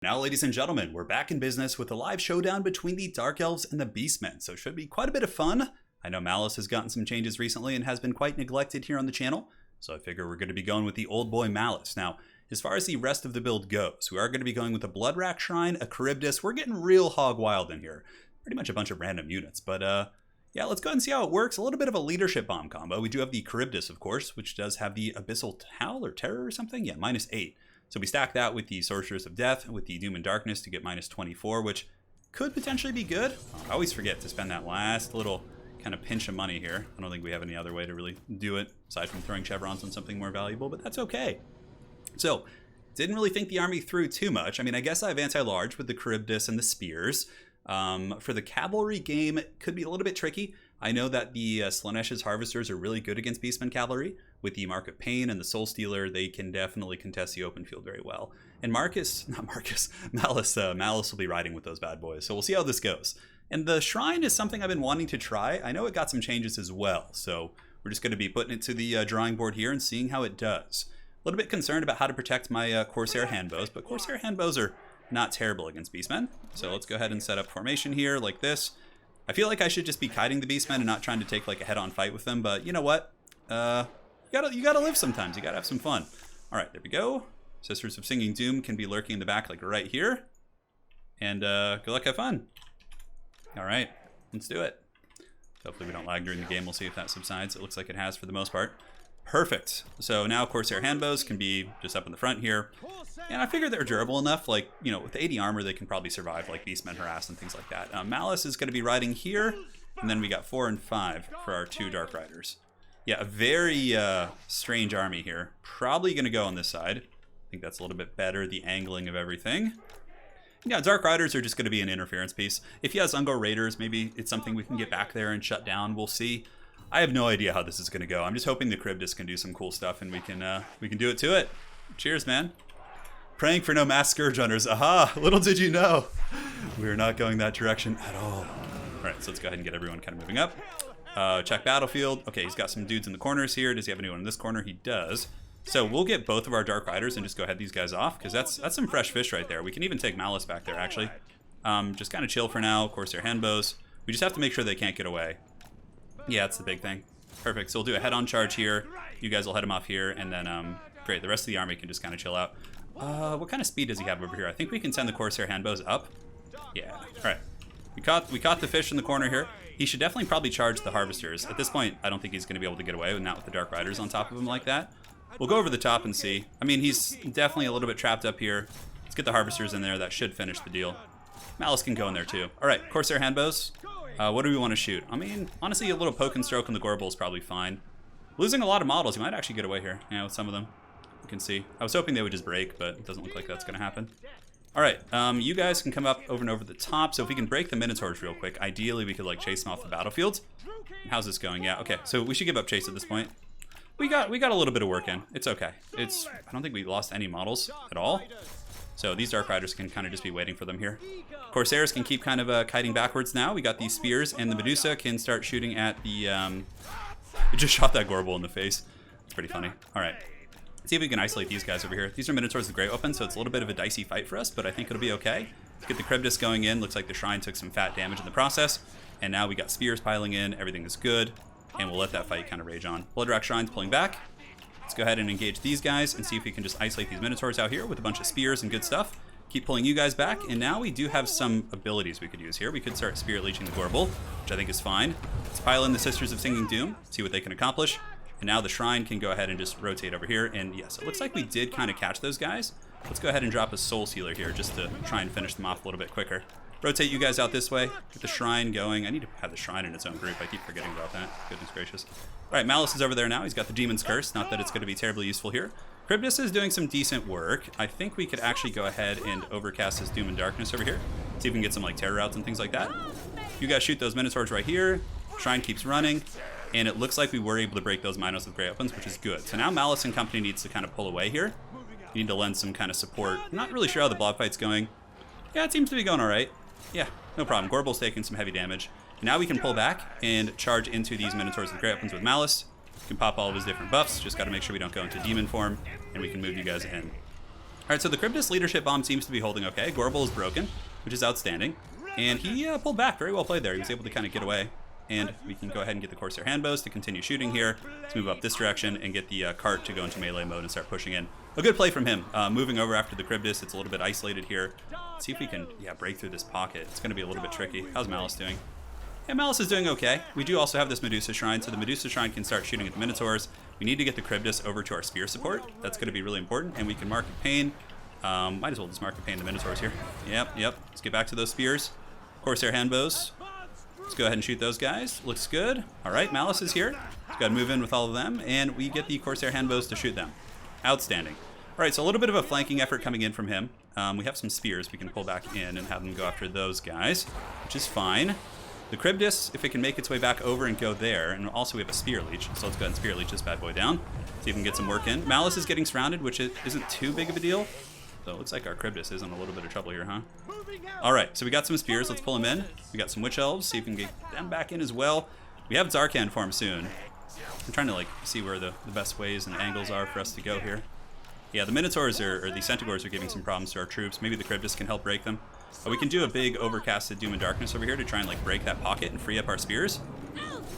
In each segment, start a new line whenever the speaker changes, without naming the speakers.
Now, ladies and gentlemen, we're back in business with a live showdown between the Dark Elves and the Beastmen, so it should be quite a bit of fun. I know Malice has gotten some changes recently and has been quite neglected here on the channel, so I figure we're going to be going with the old boy Malice. Now, as far as the rest of the build goes, we are going to be going with a Blood Rack Shrine, a Charybdis. We're getting real hog wild in here. Pretty much a bunch of random units, but yeah, let's go ahead and see how it works. A little bit of a leadership bomb combo. We do have the Charybdis, of course, which does have the Abyssal Howl or Terror or something. Yeah, -8. So we stack that with the Sorceress of Death, with the Doom and Darkness to get -24, which could potentially be good. I always forget to spend that last little kind of pinch of money here. I don't think we have any other way to really do it, aside from throwing chevrons on something more valuable, but that's okay. So, didn't really think the army through too much. I mean, I guess I have anti-large with the Charybdis and the Spears. For the cavalry game, it could be a little bit tricky. I know that the Slaaneish's Harvesters are really good against Beastmen cavalry. With the Mark of Pain and the Soul Stealer, they can definitely contest the open field very well. And Malice will be riding with those bad boys. So we'll see how this goes. And the Shrine is something I've been wanting to try. I know it got some changes as well. So we're just going to be putting it to the drawing board here and seeing how it does. A little bit concerned about how to protect my Corsair handbows, but Corsair handbows are not terrible against Beastmen. So let's go ahead and set up formation here like this. I feel like I should just be kiting the Beastmen and not trying to take like a head-on fight with them, but you know what? You gotta live sometimes. You gotta have some fun. All right, there we go. Sisters of Singing Doom can be lurking in the back like right here. And good luck, have fun. All right, let's do it. Hopefully we don't lag during the game. We'll see if that subsides. It looks like it has for the most part. Perfect. So now Corsair handbows can be just up in the front here. And I figure they're durable enough, like, you know, with 80 armor, they can probably survive like Beastmen harass and things like that. Malice is going to be riding here. And then we got 4 and 5 for our 2 Dark Riders. Yeah, a very strange army here. Probably going to go on this side. I think that's a little bit better, the angling of everything. Yeah, Dark Riders are just going to be an interference piece. If he has Ungor Raiders, maybe it's something we can get back there and shut down. We'll see. I have no idea how this is going to go. I'm just hoping the Charybdis can do some cool stuff and we can do it to it. Cheers, man. Praying for no mass Scourge Hunters. Aha! Little did you know. We are not going that direction at all. All right, so let's go ahead and get everyone kind of moving up. Check battlefield. Okay, he's got some dudes in the corners here. Does he have anyone in this corner? He does. So we'll get both of our Dark Riders and just go head these guys off, because that's some fresh fish right there. We can even take Malice back there, actually. Just kind of chill for now. Corsair handbows. We just have to make sure they can't get away. Yeah, that's the big thing. Perfect. So we'll do a head-on charge here. You guys will head him off here, and then great. The rest of the army can just kind of chill out. What kind of speed does he have over here? I think we can send the Corsair handbows up. Yeah. All right. We caught the fish in the corner here. He should definitely probably charge the Harvesters. At this point, I don't think he's going to be able to get away, not with the Dark Riders on top of him like that. We'll go over the top and see. I mean, he's definitely a little bit trapped up here. Let's get the Harvesters in there. That should finish the deal. Malice can go in there too. All right, Corsair handbows. What do we want to shoot? I mean, honestly, a little poke and stroke on the Gorbel is probably fine. Losing a lot of models. You might actually get away here. Yeah, with some of them. You can see. I was hoping they would just break, but it doesn't look like that's going to happen. All right, you guys can come up over and over the top. So if we can break the Minotaurs real quick, ideally we could like chase them off the battlefield. How's this going? Yeah, okay. So we should give up chase at this point. We got a little bit of work in. It's okay. I don't think we lost any models at all. So these Dark Riders can kind of just be waiting for them here. Corsairs can keep kind of kiting backwards now. We got these spears, and the Medusa can start shooting at the... It just shot that Gorbel in the face. It's pretty funny. All right. Let's see if we can isolate these guys over here. These are Minotaurs with Great Weapons, so it's a little bit of a dicey fight for us, but I think it'll be okay. Let's get the Charybdis going in. Looks like the Shrine took some fat damage in the process. And now we got spears piling in. Everything is good. And we'll let that fight kind of rage on. Blood Rack Shrine's pulling back. Let's go ahead and engage these guys and see if we can just isolate these Minotaurs out here with a bunch of spears and good stuff. Keep pulling you guys back, and now we do have some abilities we could use here. We could start Spirit Leeching the Gorbel, which I think is fine. Let's pile in the Sisters of Singing Doom, see what they can accomplish. And now the Shrine can go ahead and just rotate over here, and yes, it looks like we did kind of catch those guys. Let's go ahead and drop a Soul Sealer here just to try and finish them off a little bit quicker. Rotate you guys out this way, get the Shrine going. I need to have the Shrine in its own group. I keep forgetting about that. Goodness gracious. All right, Malice is over there now. He's got the Demon's Curse. Not that it's going to be terribly useful here. Charybdis is doing some decent work. I think we could actually go ahead and overcast this Doom and Darkness over here. See if we can get some like terror routes and things like that. You guys shoot those Minotaurs right here. Shrine keeps running. And it looks like we were able to break those Minos with Great Weapons, which is good. So now Malice and company needs to kind of pull away here. You need to lend some kind of support. I'm not really sure how the blob fight's going. Yeah, it seems to be going all right. Yeah, no problem. Gorbel's taking some heavy damage. Now we can pull back and charge into these Minotaurs with Great Weapons with Malice. We can pop all of his different buffs. Just got to make sure we don't go into demon form, and we can move you guys in. Alright, so the Cryptus leadership bomb seems to be holding okay. Gorbel is broken, which is outstanding. And he pulled back. Very well played there. He was able to kind of get away. And we can go ahead and get the Corsair Handbows to continue shooting here. Let's move up this direction and get the cart to go into melee mode and start pushing in. A good play from him. Moving over after the Cryptus. It's a little bit isolated here. Let's see if we can break through this pocket. It's going to be a little bit tricky. How's Malice doing? Yeah, Malice is doing okay. We do also have this Medusa Shrine, so the Medusa Shrine can start shooting at the Minotaurs. We need to get the Cryptus over to our spear support. That's going to be really important. And we can mark a pain. Might as well just mark a pain the Minotaurs here. Yep. Let's get back to those spears. Corsair Handbows. Let's go ahead and shoot those guys. Looks good. All right, Malice is here. Got to move in with all of them, and we get the Corsair Handbows to shoot them. Outstanding. All right, so a little bit of a flanking effort coming in from him. We have some spears we can pull back in and have them go after those guys, which is fine. The Cryptus, if it can make its way back over and go there, and also we have a Spear Leech, so let's go ahead and Spear Leech this bad boy down. See if we can get some work in. Malice is getting surrounded, which isn't too big of a deal. So it looks like our Cryptus is in a little bit of trouble here, huh? Alright, so we got some spears. Let's pull them in. We got some Witch Elves. See if we can get them back in as well. We have Zarkan form soon. I'm trying to see where the best ways and angles are for us to go here. Yeah, the Minotaurs or the Centaurs are giving some problems to our troops. Maybe the Cryptus can help break them. We can do a big overcasted Doom and Darkness over here to try and break that pocket and free up our spears.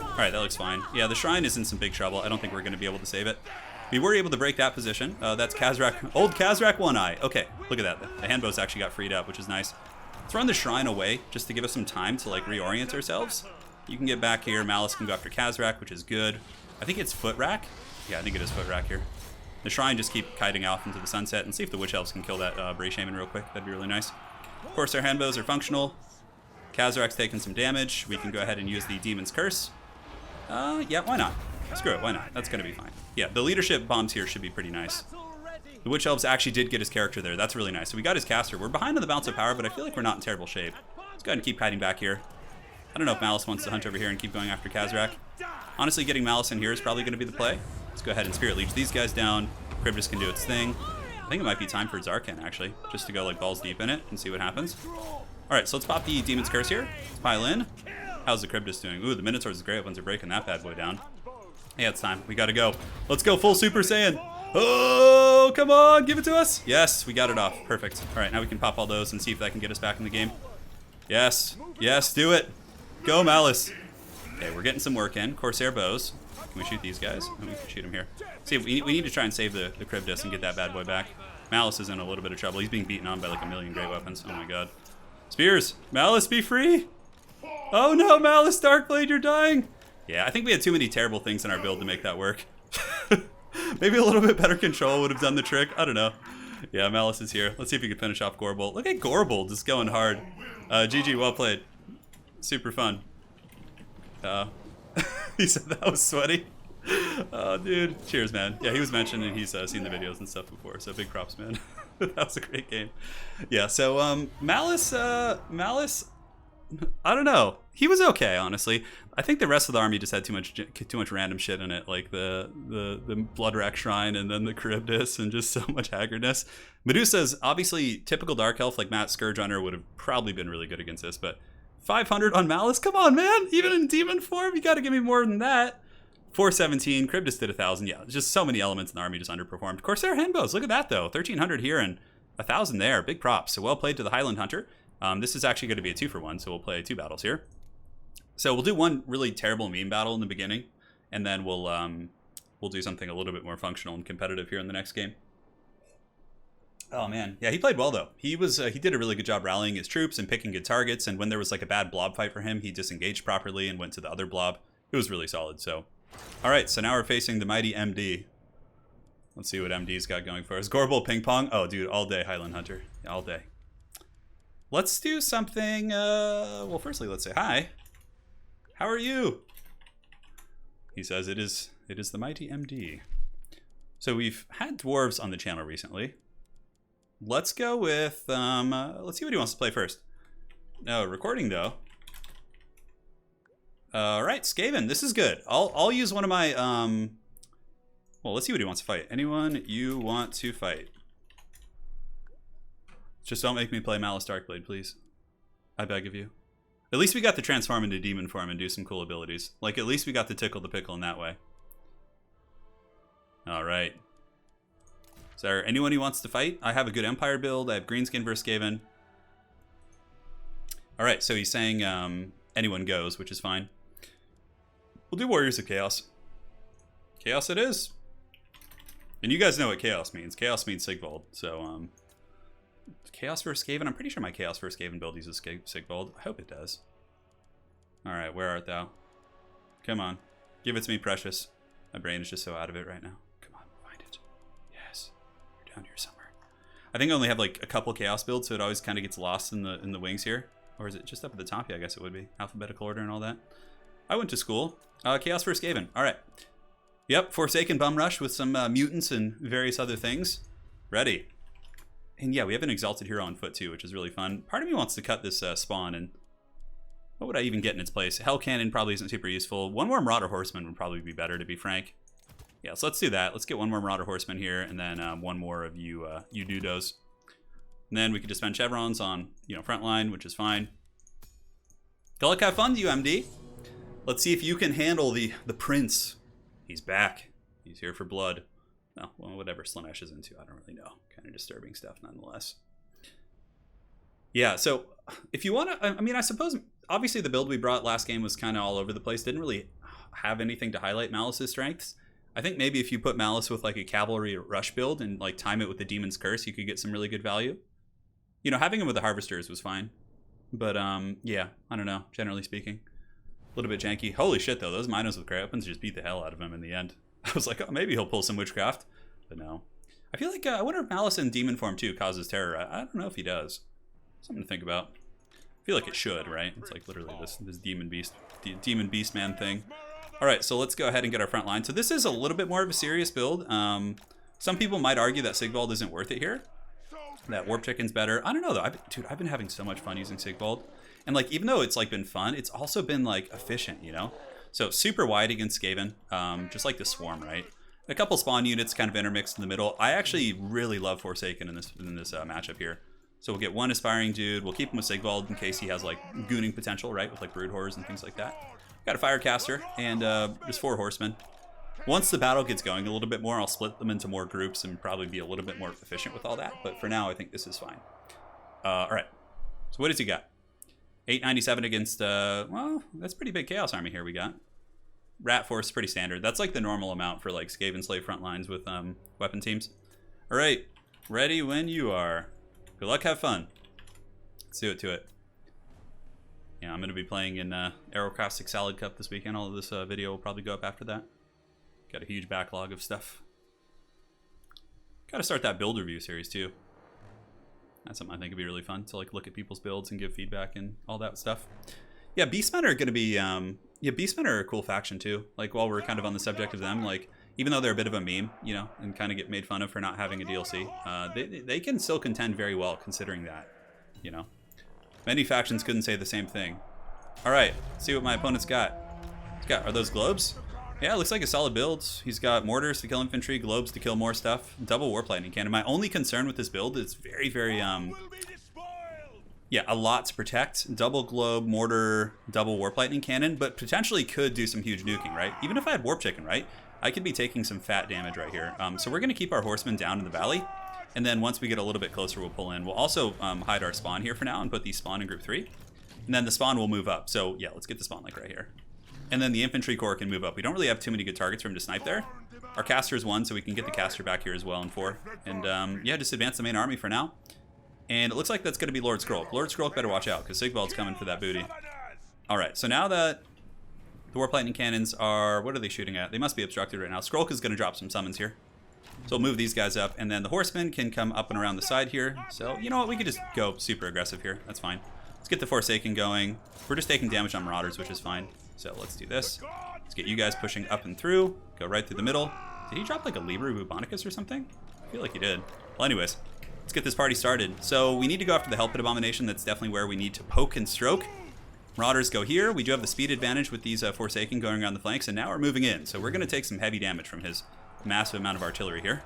Alright, that looks fine. Yeah, the Shrine is in some big trouble. I don't think we're going to be able to save it. We were able to break that position. That's Khazrak, old Khazrak One Eye. Okay, look at that. The Handbows actually got freed up, which is nice. Let's run the Shrine away just to give us some time to reorient ourselves. You can get back here. Malice can go after Khazrak, which is good. I think it's Foot Rack. Yeah, I think it is Foot Rack here. The Shrine just keep kiting off into the sunset and see if the Witch Elves can kill that Bray Shaman real quick. That'd be really nice. Of course, our Handbows are functional. Khazrak's taking some damage. We can go ahead and use the Demon's Curse. Yeah, why not? Screw it, why not? That's gonna be fine. Yeah, the leadership bombs here should be pretty nice. The Witch Elves actually did get his character there. That's really nice. So we got his caster. We're behind on the bounce of power, but I feel like we're not in terrible shape. Let's go ahead and keep hiding back here. I don't know if Malice wants to hunt over here and keep going after Khazrak. Honestly, getting Malice in here is probably going to be the play. Let's go ahead and Spirit Leech these guys down. Cryptus can do its thing. I think it might be time for Zarkan, actually, just to go balls deep in it and see what happens. Alright, so let's pop the Demon's Curse here. Let's pile in. How's the Cryptus doing? Ooh, the Minotaurs' Grey Ones are breaking that bad boy down. Yeah, it's time. We gotta go. Let's go full Super Saiyan. Oh, come on, give it to us. Yes, we got it off. Perfect. All right, now we can pop all those and see if that can get us back in the game. Yes, do it. Go, Malice. Okay, we're getting some work in. Corsair bows. Can we shoot these guys? Oh, we can shoot them here. See, we need to try and save the Cryptus and get that bad boy back. Malice is in a little bit of trouble. He's being beaten on by a million great weapons. Oh my god. Spears. Malice, be free. Oh no, Malice, Darkblade, you're dying. Yeah, I think we had too many terrible things in our build to make that work. Maybe a little bit better control would have done the trick. I don't know. Yeah, Malice is here. Let's see if we can finish off Gorbel. Look at Gorbel just going hard. GG, well played. Super fun. He said that was sweaty. Oh, dude. Cheers, man. Yeah, he was mentioned and he's seen the videos and stuff before, so big props, man. That was a great game. Yeah, so Malice, I don't know. He was okay, honestly. I think the rest of the army just had too much random shit in it, like the Bloodrack Shrine and then the Charybdis and just so much haggardness. Medusa's obviously typical Dark Elf, like Matt Scourge Hunter would have probably been really good against this, but 500 on Malice? Come on, man! Even in demon form, you gotta give me more than that. 417, Charybdis did 1,000. Yeah, just so many elements in the army just underperformed. Corsair Handbows, look at that though. 1,300 here and 1,000 there. Big props. So well played to the Highland Hunter. This is actually going to be a 2-for-1, so we'll play 2 battles here. So we'll do one really terrible meme battle in the beginning, and then we'll do something a little bit more functional and competitive here in the next game. Oh man, yeah, he played well though. He did a really good job rallying his troops and picking good targets. And when there was a bad blob fight for him, he disengaged properly and went to the other blob. It was really solid. So, all right, so now we're facing the mighty MD. Let's see what MD's got going for us. Gorbel ping pong. Oh, dude, all day Highland Hunter, all day. Let's do something, well, firstly, let's say hi. How are you? He says it is the mighty MD. So we've had dwarves on the channel recently. Let's go with, let's see what he wants to play first. No, recording though. All right, Skaven, this is good. I'll use one of my, well, let's see what he wants to fight. Anyone you want to fight? Just don't make me play Malice Darkblade, please. I beg of you. At least we got to transform into demon form and do some cool abilities. At least we got to tickle the pickle in that way. Alright. Is there anyone who wants to fight? I have a good Empire build. I have Greenskin versus Skaven. All right, so he's saying anyone goes, which is fine. We'll do Warriors of Chaos. Chaos it is. And you guys know what Chaos means. Chaos means Sigvald. So, Chaos versus Skaven. I'm pretty sure my Chaos versus Skaven build uses Sigvald. I hope it does. All right, where art thou? Come on. Give it to me, precious. My brain is just so out of it right now. Come on, find it. Yes. You're down here somewhere. I think I only have like a couple Chaos builds, so it always kind of gets lost in the wings here. Or is it just up at the top? Yeah, I guess it would be. Alphabetical order and all that. I went to school. Chaos versus Skaven. All right. Yep, Forsaken Bum Rush with some mutants and various other things. Ready. And yeah, we have an Exalted Hero on foot too, which is really fun. Part of me wants to cut this spawn, and what would I even get in its place? Hell Cannon probably isn't super useful. One more Marauder Horseman would probably be better, to be frank. Yeah, so let's do that. Let's get one more Marauder Horseman here, and then one more of you Dudos. And then we could just spend chevrons on, frontline, which is fine. Good luck, have fun, UMD. Let's see if you can handle the prince. He's back. He's here for blood. No, well, whatever Slanesh is into, I don't really know. Kind of disturbing stuff nonetheless. Yeah, so if you want to, I suppose, obviously the build we brought last game was kind of all over the place. Didn't really have anything to highlight Malice's strengths. I think maybe if you put Malice with like a cavalry rush build and like time it with the Demon's Curse, you could get some really good value. Having him with the Harvesters was fine. But yeah, I don't know, generally speaking. A little bit janky. Holy shit, though. Those Minos with Cray Weapons just beat the hell out of him in the end. I was like, oh, maybe he'll pull some Witchcraft. But no. I feel like, I wonder if Malice in Demon form, too, causes terror. I don't know if he does. Something to think about. I feel like it should, right? It's like literally this Demon Beast Man thing. All right, so let's go ahead and get our front line. So this is a little bit more of a serious build. Some people might argue that Sigvald isn't worth it here. That Warp Chicken's better. I don't know, though. Dude, I've been having so much fun using Sigvald. And like, even though it's like been fun, it's also been like efficient, So super wide against Skaven, just like the Swarm, right? A couple spawn units kind of intermixed in the middle. I actually really love Forsaken in this matchup here. So we'll get one Aspiring Dude. We'll keep him with Sigvald in case he has like gooning potential, right? With like Brood Horrors and things like that. Got a Firecaster and just 4 Horsemen. Once the battle gets going a little bit more, I'll split them into more groups and probably be a little bit more efficient with all that. But for now, I think this is fine. All right. So what does he got? 897 against, well, that's pretty big Chaos Army here we got. Rat Force is pretty standard. That's like the normal amount for like Skaven Slave front lines with weapon teams. All right, ready when you are. Good luck, have fun. Let's do it to it. Yeah, I'm going to be playing in Aerocastic Salad Cup this weekend. All of this video will probably go up after that. Got a huge backlog of stuff. Got to start that build review series too. That's something I think would be really fun to like look at people's builds and give feedback and all that stuff. Yeah, Beastmen are going to be, Beastmen are a cool faction too. Like while we're kind of on the subject of them, like even though they're a bit of a meme, and kind of get made fun of for not having a DLC, they can still contend very well considering that, Many factions couldn't say the same thing. All right, let's see what my opponent's got. Are those globes? Yeah, it looks like a solid build. He's got mortars to kill infantry, globes to kill more stuff, double warp lightning cannon. My only concern with this build is very, very, yeah, a lot to protect. Double globe, mortar, double warp lightning cannon, but potentially could do some huge nuking, right? Even if I had Warp Chicken, right? I could be taking some fat damage right here. So we're going to keep our horsemen down in the valley. And then once we get a little bit closer, we'll pull in. We'll also hide our spawn here for now and put these spawn in group 3. And then the spawn will move up. So yeah, let's get the spawn like right here. And then the infantry corps can move up. We don't really have too many good targets for him to snipe there. Our caster is 1, so we can get the caster back here as well in 4. And yeah, just advance the main army for now. And it looks like that's going to be Lord Skrull. Lord Skrull better watch out, because Sigvald's coming for that booty. Alright, so now that the Warp Lightning Cannons are... What are they shooting at? They must be obstructed right now. Skrull is going to drop some summons here. So we'll move these guys up, and then the Horsemen can come up and around the side here. So, you know what? We could just go super aggressive here. That's fine. Let's get the Forsaken going. We're just taking damage on Marauders, which is fine. So let's do this. Let's get you guys pushing up and through. Go right through the middle. Did he drop like a Libra Bubonicus or something? I feel like he did. Well, anyways, let's get this party started. So we need to go after the Hell Pit Abomination. That's definitely where we need to poke and stroke. Marauders go here. We do have the speed advantage with these Forsaken going around the flanks, and now we're moving in. So we're going to take some heavy damage from his massive amount of artillery here.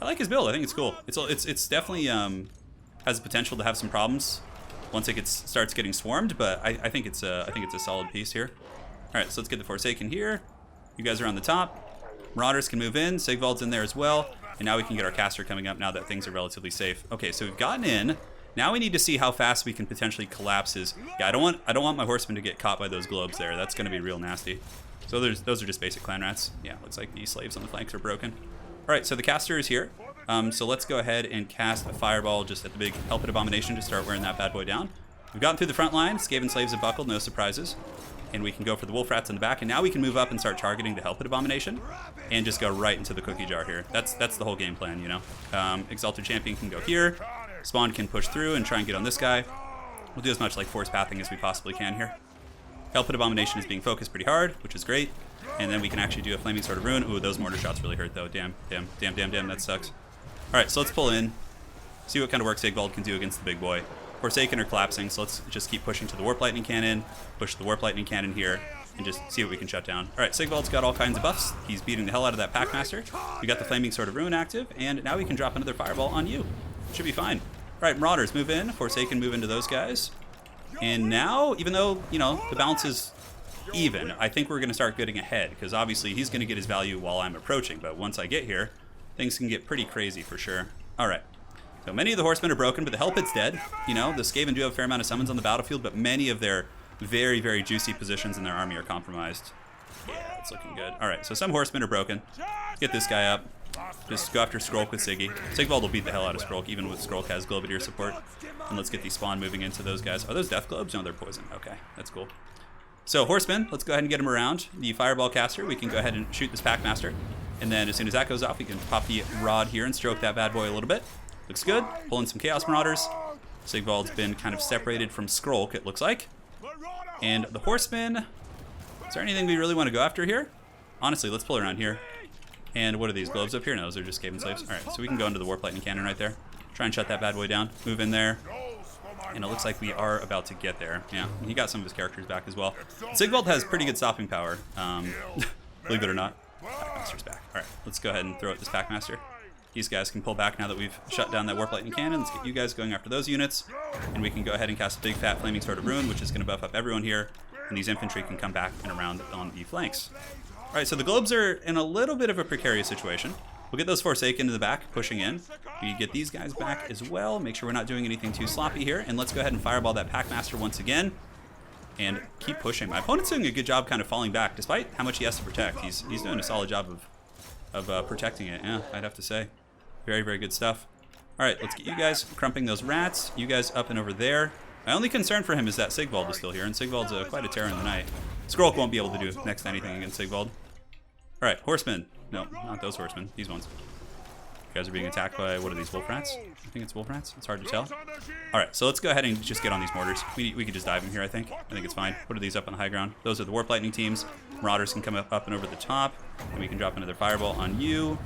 I like his build. I think it's cool. It's definitely has the potential to have some problems once it starts getting swarmed, but I think it's a solid piece here. All right, so let's get the Forsaken here. You guys are on the top. Marauders can move in. Sigvald's in there as well. And now we can get our caster coming up now that things are relatively safe. Okay, so we've gotten in. Now we need to see how fast we can potentially collapse his... Yeah, I don't want my horseman to get caught by those globes there. That's going to be real nasty. So those are just basic clan rats. Yeah, looks like the slaves on the flanks are broken. All right, so the caster is here. So let's go ahead and cast a fireball just at the big Helped Abomination to start wearing that bad boy down. We've gotten through the front line. Skaven slaves have buckled, no surprises. And we can go for the wolf rats in the back. And now we can move up and start targeting the Helped Abomination and just go right into the cookie jar here. That's the whole game plan, you know. Exalted Champion can go here. Spawn can push through and try and get on this guy. We'll do as much like force pathing as we possibly can here. Helped Abomination is being focused pretty hard, which is great. And then we can actually do a Flaming Sword of Ruin. Ooh, those mortar shots really hurt though. Damn, that sucks. All right, so let's pull in. See what kind of work Sigvald can do against the big boy. Forsaken are collapsing, so let's just keep pushing to the Warp Lightning Cannon, push the Warp Lightning Cannon here, and just see what we can shut down. All right, Sigvald's got all kinds of buffs. He's beating the hell out of that Packmaster. We got the Flaming Sword of Ruin active, and now we can drop another Fireball on you. Should be fine. All right, Marauders move in. Forsaken move into those guys. And now, even though, you know, the balance is even, I think we're going to start getting ahead, because obviously he's going to get his value while I'm approaching, but once I get here, things can get pretty crazy for sure. All right. So many of the horsemen are broken, but the Hellpit's dead. You know, the Skaven do have a fair amount of summons on the battlefield, but many of their very, very juicy positions in their army are compromised. Yeah, it's looking good. All right, so some horsemen are broken. Get this guy up. Just go after Skrulk with Siggy. Sigvald will beat the hell out of Skrulk, even with Skrulk has Globadier support. And let's get the spawn moving into those guys. Are those death globes? No, they're poison. Okay, that's cool. So horsemen, let's go ahead and get him around. The fireball caster, we can go ahead and shoot this Packmaster. And then as soon as that goes off, we can pop the rod here and stroke that bad boy a little bit. Looks good. Pull in some Chaos Marauders. Sigvald's been kind of separated from Skrulk, it looks like. And the horsemen, is there anything we really want to go after here? Honestly, let's pull around here. And what are these globes up here? No, those are just Skaven slaves. All right, so we can go into the Warp Lightning Cannon right there. Try and shut that bad boy down. Move in there. And it looks like we are about to get there. Yeah, he got some of his characters back as well. Sigvald has pretty good stopping power. Believe it or not. Packmaster's back. All right, let's go ahead and throw at this Packmaster. These guys can pull back now that we've shut down that Warp Lightning Cannon. Let's get you guys going after those units. And we can go ahead and cast a big fat Flaming Sword of Ruin, which is going to buff up everyone here. And these infantry can come back and around on the flanks. All right, so the globes are in a little bit of a precarious situation. We'll get those Forsaken to the back, pushing in. We get these guys back as well. Make sure we're not doing anything too sloppy here. And let's go ahead and fireball that Packmaster once again. And keep pushing. My opponent's doing a good job kind of falling back, despite how much he has to protect. He's doing a solid job of protecting it, yeah, I'd have to say. Very, very good stuff. All right, let's get you guys crumping those rats. You guys up and over there. My only concern for him is that Sigvald is still here, and Sigvald's quite a terror in the night. Skrulk won't be able to do next to anything against Sigvald. All right, horsemen. No, not those horsemen. These ones. You guys are being attacked by, what are these, wolf rats? I think it's wolf rats. It's hard to tell. All right, so let's go ahead and just get on these mortars. We could just dive in here, I think. I think it's fine. What are these up on the high ground? Those are the Warp Lightning teams. Marauders can come up and over the top. And we can drop another fireball on you,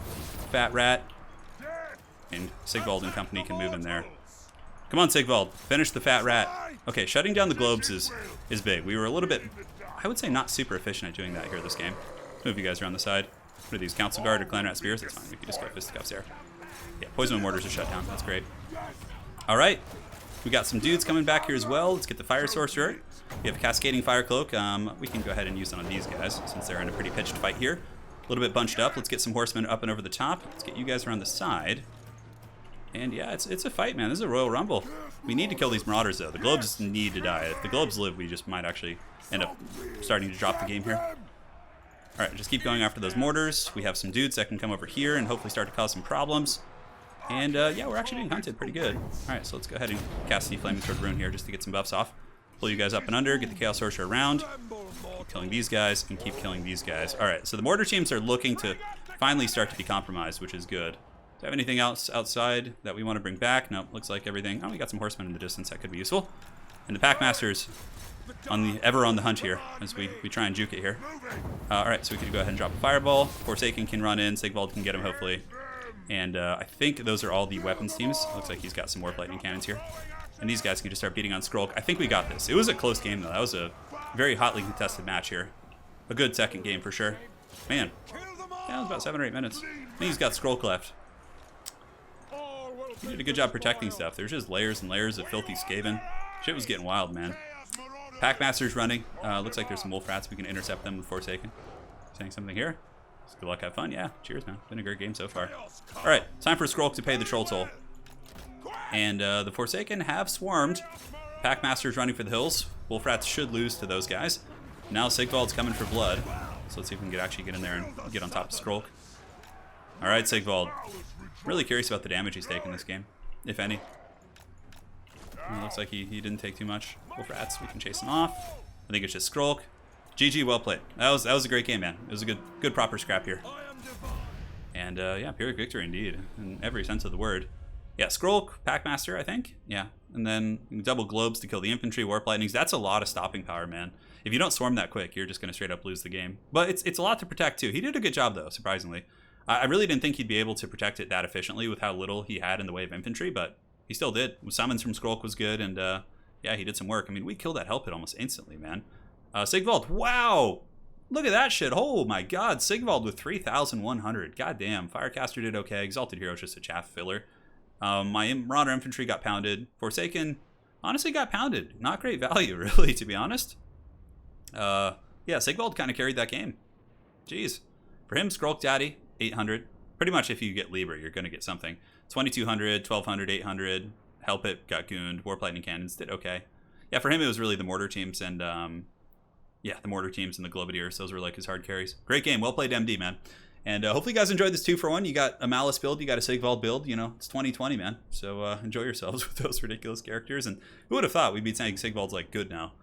fat rat. And Sigvald and company can move in there. Come on, Sigvald. Finish the fat rat. Okay, shutting down the globes is big. We were a little bit, I would say, not super efficient at doing that here this game. Move you guys around the side. What are these, Council Guard or Clan Rat Spears? That's fine. We can just go fisticuffs there. Yeah, Poison Mortars are shut down. That's great. All right. We got some dudes coming back here as well. Let's get the Fire Sorcerer. We have a Cascading Fire Cloak. We can go ahead and use it on these guys since they're in a pretty pitched fight here. A little bit bunched up. Let's get some horsemen up and over the top. Let's get you guys around the side. And yeah, it's a fight, man. This is a Royal Rumble. We need to kill these Marauders, though. The globes need to die. If the globes live, we just might actually end up starting to drop the game here. All right, just keep going after those mortars. We have some dudes that can come over here and hopefully start to cause some problems. And yeah, we're actually being hunted pretty good. All right, so let's go ahead and cast the Flaming Sword Rune here just to get some buffs off. Pull you guys up and under, get the Chaos Sorcerer around. Keep killing these guys and keep killing these guys. All right, so the mortar teams are looking to finally start to be compromised, which is good. Do we have anything else outside that we want to bring back? Nope, looks like everything. Oh, we got some horsemen in the distance. That could be useful. And the Packmaster's ever on the hunt here as we try and juke it here. All right, so we can go ahead and drop a fireball. Forsaken can run in. Sigvald can get him, hopefully. And I think those are all the weapons teams. Looks like he's got some Warp Lightning Cannons here. And these guys can just start beating on Skrulk. I think we got this. It was a close game, though. That was a very hotly contested match here. A good second game for sure. Man, yeah, it was about 7 or 8 minutes. I think he's got Skrulk left. He did a good job protecting stuff. There's just layers and layers of filthy Skaven. Shit was getting wild, man. Packmaster's running. Looks like there's some wolf rats. We can intercept them with Forsaken. Saying something here. So good luck, have fun. Yeah, cheers, man. Been a great game so far. All right, time for Skrulk to pay the troll toll. And the Forsaken have swarmed. Packmaster's running for the hills. Wolfrats should lose to those guys. Now Sigvald's coming for blood. So let's see if we can actually get in there and get on top of Skrulk. All right, Sigvald. Really curious about the damage he's taking this game, if any. It looks like he didn't take too much. Wolfrats, we can chase him off. I think it's just Skrulk. GG, well played. That was a great game, man. It was a good proper scrap here. And yeah, Pyrrhic victory indeed, in every sense of the word. Yeah, Skrulk, Packmaster, I think. Yeah, and then double globes to kill the infantry, warp lightnings. That's a lot of stopping power, man. If you don't swarm that quick, you're just going to straight up lose the game. But it's a lot to protect too. He did a good job though, surprisingly. I really didn't think he'd be able to protect it that efficiently with how little he had in the way of infantry, but he still did. Summons from Skrulk was good, and yeah, he did some work. I mean, we killed that hell pit almost instantly, man. Sigvald, wow! Look at that shit. Oh my god, Sigvald with 3,100. God damn, Firecaster did okay. Exalted Hero's just a chaff filler. My Marauder Infantry got pounded. Forsaken honestly got pounded. Not great value, really, to be honest. Yeah, Sigvald kind of carried that game. Jeez. For him, Skrulk Daddy, 800. Pretty much if you get Libra, you're going to get something. 2,200, 1,200, 800. Hellpit got gooned. Warp Lightning Cannons did okay. Yeah, for him, it was really the Mortar teams and, yeah, the Mortar teams and the Globadiers. Those were like his hard carries. Great game. Well played, MD, man. And hopefully you guys enjoyed this 2-for-1. You got a Malice build, you got a Sigvald build. You know, it's 2020, man. So enjoy yourselves with those ridiculous characters. And who would have thought we'd be saying Sigvald's like good now?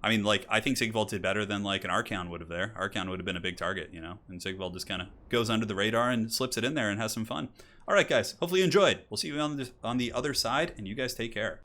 I mean, like, I think Sigvald did better than like an Archaon would have there. Archaon would have been a big target, you know. And Sigvald just kind of goes under the radar and slips it in there and has some fun. All right, guys. Hopefully you enjoyed. We'll see you on the other side, and you guys take care.